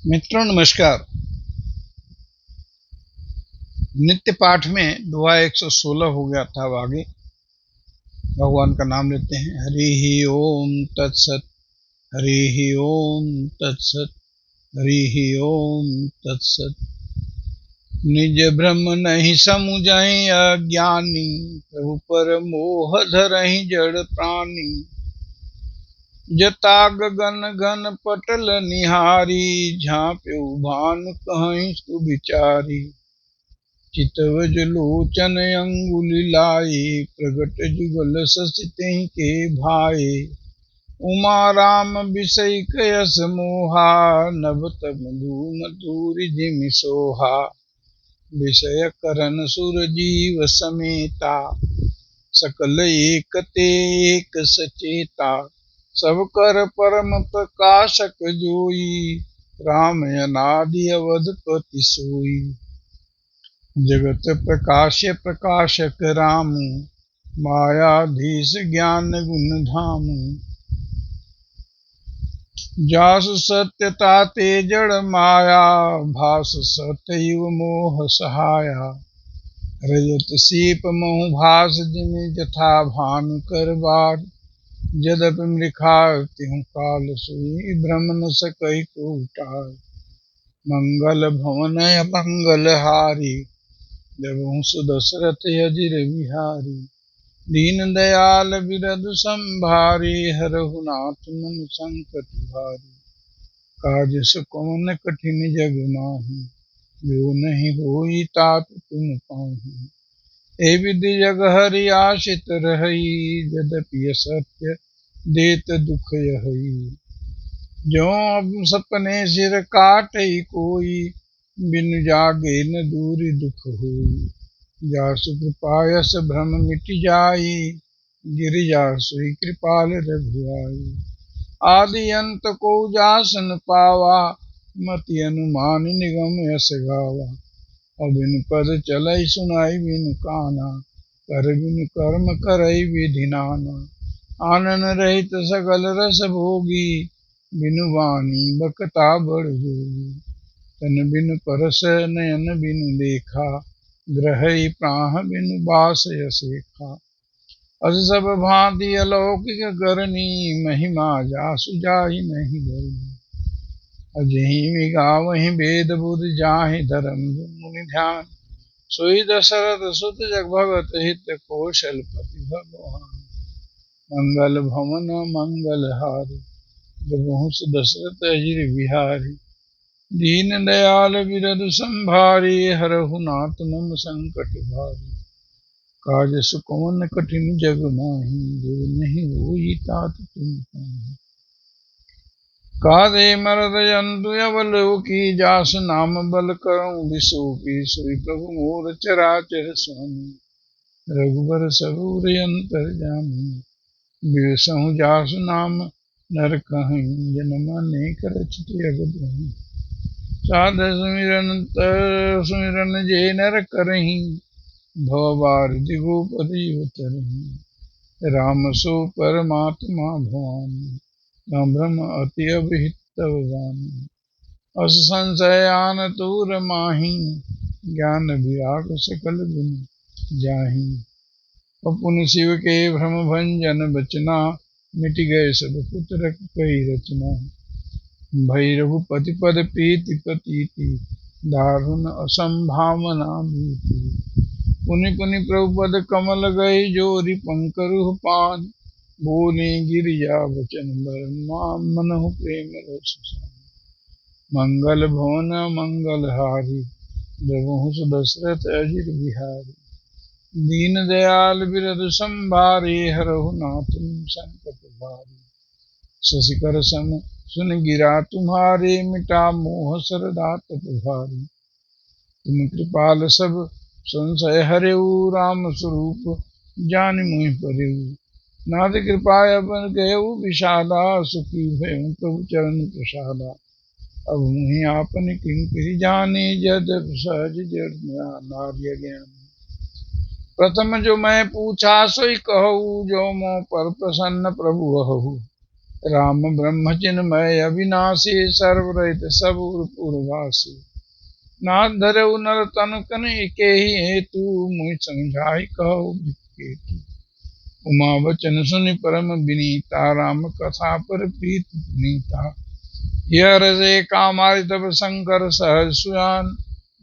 मित्रों नमस्कार। नित्य पाठ में दुआ 116 हो गया था। अब आगे भगवान का नाम लेते हैं। हरि ही ओम तत्सत, हरि ही ओम तत्सत, हरि ही ओम तत्सत। निज भ्रम नहीं समुझई अज्ञानी, प्रभु पर मोह धरहि जड़ प्राणी। जता गगन घन पटल निहारी, झाँप्यु भानु कहीं सुविचारी। चितवज लोचन अंगुली लाई, प्रगट जुगल शशि तेहि के भाए। उमा राम बिषयक यस मोहा, नभ तब धूम धूरि धिमि सोहा। विषय करन सुर जीव समेता, सकल एकते एक सचेता। सब कर परम प्रकाशक जोई, राम अनादि अवधपति सोई। जगत प्रकाश्य प्रकाशक रामु, मायाधीश ज्ञान गुण धामु। जासु सत्यता ते जड़ माया, भास सतयुग मोह सहाया। रजत सीप महु भास जिमि, जथा भानु कर बार। यद्यपि मृखा तिहु काल सोई, भ्रम न सकहि को टार। मंगल भवन अमंगल हारी, जगहु दशरथ अजिर बिहारी। दीन दयाल बिरधु संभारी, हरहु नाथ मन संकट भारी। काज सुकवन कठिन जग माही, जो नहीं होई तात तुम पाही। ए विधि जग हरि आशित रहई, यद्यपि सत्य देत दुख यहई। जो अब सपने सिर काटई कोई, बिनु जागे न दूरि दुख होई। जासु कृपा यस भ्रम मिट जाई, गिरिजा सोई कृपाल रघुआई। आदि अंत को जासन पावा, मति अनुमान निगम यस गावा। अबिन पद चलई सुनाई बिनु काना, कर बिनु कर्म करई विधि नाना। आनन रहित सकल रस भोगी, बिनु वाणी बकता बड़ जोगी। तन बिनु परस नयन बिनु देखा, ग्रहई प्राह बिनु बास यसेखा। अस सब भांति अलौकिक करनी, महिमा जासु जाहि नहीं बरनी। अजहि मिगावहि वेद बुध जाहि, धर्म मुनि ध्यान। सोई दशरथ सुत जगभगत हित, कौशलपति भगवान। मंगल भवन मंगल हारी, जगहु दशरथ अजिर बिहारी। दीन दयाल बिरधु संभारी, हरहु नाथ मम संकट भारी। काज सुकवन कठिन जग माही, जो नहीं होई तात तुम पाही। कादे मरद जंतु अवलोकी, जास नाम बल करऊं विसोकी। सोई प्रभु मोर चराचर स्वामी, रघुबर सबूर अंतर्जामी। बिसहु जासु नाम नर कहीं, जन्म अनेक रचित अगदहि। साध सुमिरन जे नर करहीं, भव बारिधि गोपति उतरहीं। राम सो परमात्मा भवानी, राम ब्रह्म अति अभिहित तव वाणी। अस संशय आन तूर माही, ज्ञान विराग सकल गुण जाही। पुन शिव के भ्रम भंजन बचना, मिट गए सब पुत्रक कई रचना। भई रघुपति पद प्रीति प्रतीति, दारुण असंभावना भीति। पुनि पुनि प्रभुपद कमल गई जोरी, पंकरुह पान। बोले गिरिजा वचन बर, मनहु प्रेम रस सान। मंगल भवन मंगल हारी, जगहु दशरथ अजिर बिहारी। दीन दयाल बिरधु संभारी, हरहु नाथ संकट भारी। शशि कर सम सुन गिरा तुम्हारे, मिटा मोह सरदा तप भारी। तुम कृपाल सब संशय हरेऊ, राम स्वरूप जान मुहि परिऊ। नाथ कृपा अपन कहु विषादा, सुखी भयउ प्रभु चरण प्रसादा। अब मुहि आपन किंकरि जानी, यद्यपि सहज जड़ नार्य ज्ञान। प्रथम जो मैं पूछा सोई कहूँ, जो मोह पर प्रसन्न प्रभु हहु। राम ब्रह्म चिन्मय अविनाशी सर्वरहित सबुर पूर्वासी। नाथ धरऊ नर तन कन के ही हेतु मुझ समझाई कहो विकेतु। उमा वचन सुनि परम विनीता राम कथा पर प्रीत पुनीता। यह रजे कामारि तब शंकर सहज सुजान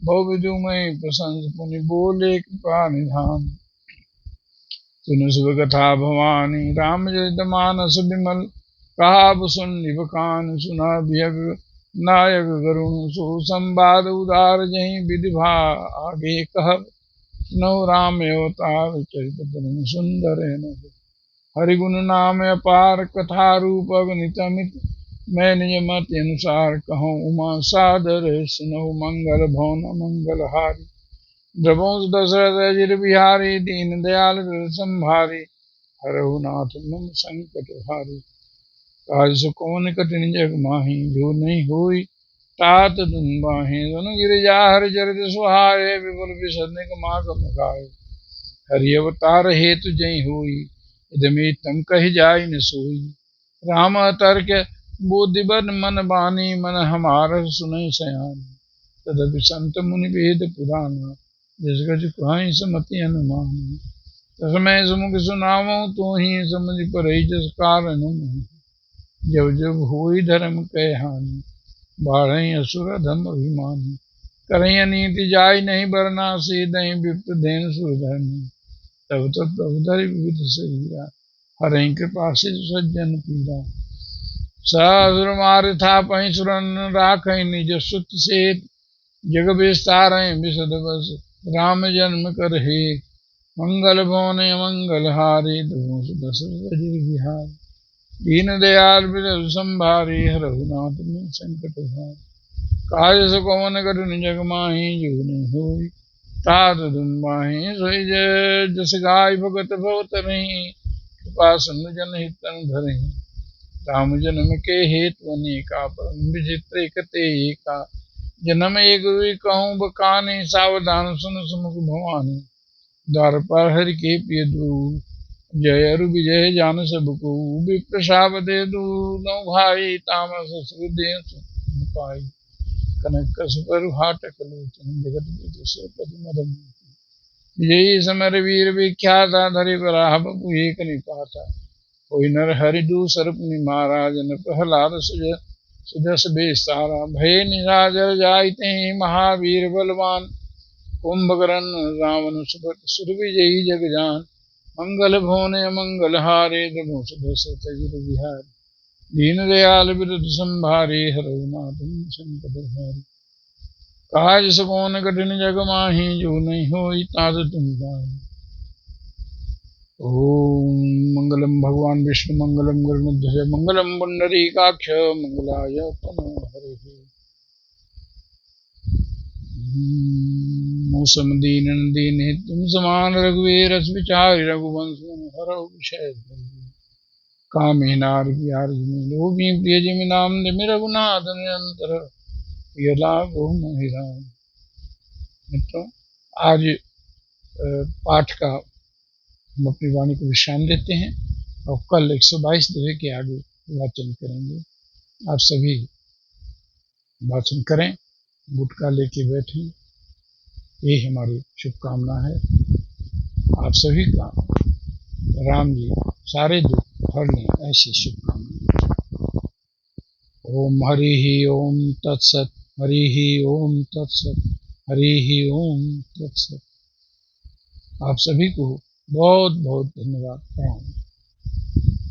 बहु विदु मई प्रशंस पुनि बोले कृपा निधान। सुन शुभ कथा भवानी रामचरित मानस विमल कहा सुन निबकान। सुना विहग नायक गरुण सो संवाद उदार जही विधिभा आगे कह। नौ राम अवतार चरित परम सुंदर है। हरिगुण नाम अपार कथा रूप अगणित अमित। मैं निज मत अनुसार कहूँ उमा सादर सुनहु मंगल भवन मंगल हारी। द्रवंश दशरथ अजिर बिहारी दीन दयाल संभारी। हरहु नाथ मम संकट हारी। काज सुकोन कठिन जग माही जो नहीं होई तात तुम बाहे। सुन गिरिजा हरि चरित सुहाए विपुल विशद मागम गाए। हरि अवतार हेतु जय होई इदमे तम कहि जाय न सोई। राम तर्क बुद्धिबन मन बानी मन हमार सुनई सयानी। तदपि संत मुनि वेद पुराण जिस गज कुहाई समति अनुमान। तस्मै सुमुख सुनावो तो ही समझ परई जस कारण नहीं। जब जब होई धर्म कह हानि बाढ़ई असुर धम अभिमानी। करई नीति जाय नहीं बरना से दही विप्र धेन सुरधर्मी। तब तब प्रभु धरि विविध शरीरा हरई कृपा से सज्जन पीरा। सहस्र मार था पही सुरन राखई निज सुत से। जग विस्तार विशद बस राम जन्म कर हे। मंगल भवन मंगल हारे दोष दशरथ अजिर बिहार। दीन दयाल बिरल संभारे हरहु नाथ में संकट हार। काज सुकोन कठिन जग माही जो नहीं होई तात तुम बाहे। सोई जस गाय भगत भवत नहीं कृपा सुन जन हितन धरहि। राम जन्म के हेतु अनेका परम विचित्र एकते एका। जन्म एक हुई कहूँ बकानी सावधान सुन सुमुख भवानी। द्वार पर हरि के प्रिय दूर जय अरु विजय जान सब को। विप्रसाद दे दूनों भाई तामस सुदेव पाई। कनक कसपर हाटक लोचन जगत विदुष पद मदन। यही समर वीर विख्याता धरि बराह बपु एक निपाता। कोई नर हरि दूसर पुनि महाराज न प्रहलाद सुजस बेसारा। भय निराजर जायते महावीर बलवान। कुंभकर्ण रावण सुभट सुर विजयी जग जान। मंगल भवन मंगल हारे द्रवंश दशरथ अजिर बिहारी। दीन दयाल बिरध संभारे हरहु नाथ संकट हारी। काज सकोन कठिन जग माही जो नहीं होई तात तुम पाहि। ओम मंगलम भगवान विष्णु मंगलम गरुड़ध्वज मंगलम पुंडरीकाक्ष मंगलाय तनोहरे। मौसम दीन दीन तुम समान रघुवीर रस विचारि रघुवंश हरहु विषय। कामे नार प्यार जिमि लोभी प्रिय जिमि नाम निमि रघुनाथ निरंतर प्रिय लागो मोहि राम। मित्रों, आज पाठ का हम अपनी वाणी को विश्राम देते हैं और कल 122 दोहे के आगे वाचन करेंगे। आप सभी वाचन करें, गुटका लेके बैठें, ये हमारी शुभकामना है। आप सभी का राम जी सारे दुख हर लें, ऐसी शुभकामना। ओम हरि ही ओम तत्सत। हरि ही ओम तत्सत। हरि ही ओम तत्सत। आप सभी को बहुत बहुत धन्यवाद।